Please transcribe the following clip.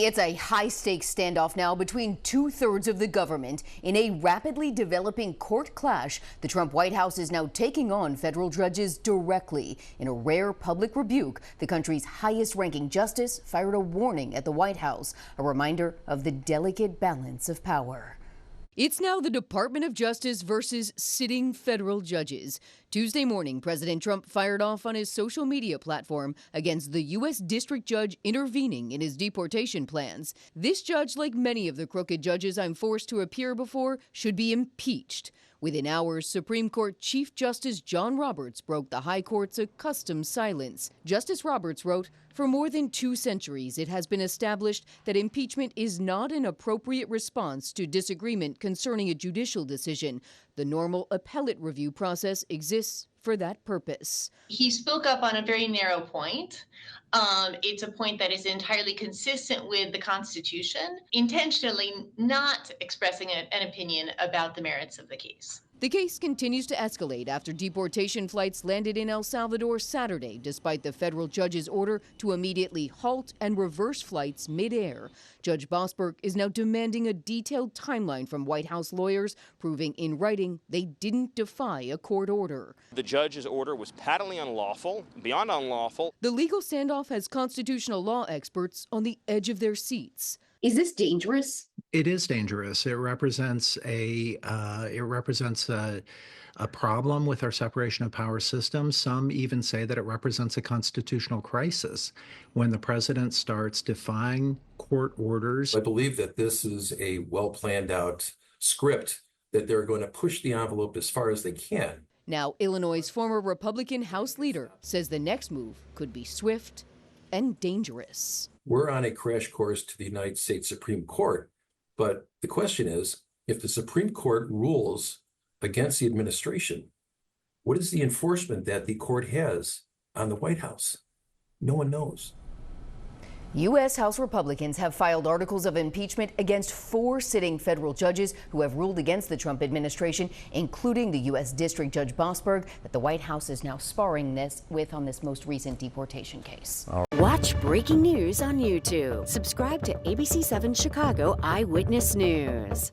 It's a high-stakes standoff now between two-thirds of the government in a rapidly developing court clash. The Trump White House is now taking on federal judges directly. In a rare public rebuke, the country's highest-ranking justice fired a warning at the White House, a reminder of the delicate balance of power. It's now the Department of Justice versus sitting federal judges. Tuesday morning, President Trump fired off on his social media platform against the U.S. district judge intervening in his deportation plans. This judge, like many of the crooked judges I'm forced to appear before, should be impeached. Within hours, Supreme Court Chief Justice John Roberts broke the High Court's accustomed silence. Justice Roberts wrote, "For more than 2 centuries, it has been established that impeachment is not an appropriate response to disagreement concerning a judicial decision. The normal appellate review process exists for that purpose." He spoke up on a very narrow point. It's a point that is entirely consistent with the Constitution, intentionally not expressing an opinion about the merits of the case. The case continues to escalate after deportation flights landed in El Salvador Saturday, despite the federal judge's order to immediately halt and reverse flights midair. Judge Bosberg is now demanding a detailed timeline from White House lawyers, proving in writing they didn't defy a court order. The judge's order was patently unlawful, beyond unlawful. The legal standoff has constitutional law experts on the edge of their seats. Is this dangerous? It is dangerous. It represents a problem with our separation of power system. Some even say that it represents a constitutional crisis when the president starts defying court orders. I believe that this is a well planned out script that they're going to push the envelope as far as they can. Now, Illinois' former Republican House leader says the next move could be swift and dangerous. We're on a crash course to the United States Supreme Court. But the question is, if the Supreme Court rules against the administration, what is the enforcement that the court has on the White House? No one knows. U.S. House Republicans have filed articles of impeachment against 4 sitting federal judges who have ruled against the Trump administration, including the U.S. District Judge Bosberg, that the White House is now sparring with on this most recent deportation case. Watch breaking news on YouTube. Subscribe to ABC7 Chicago Eyewitness News.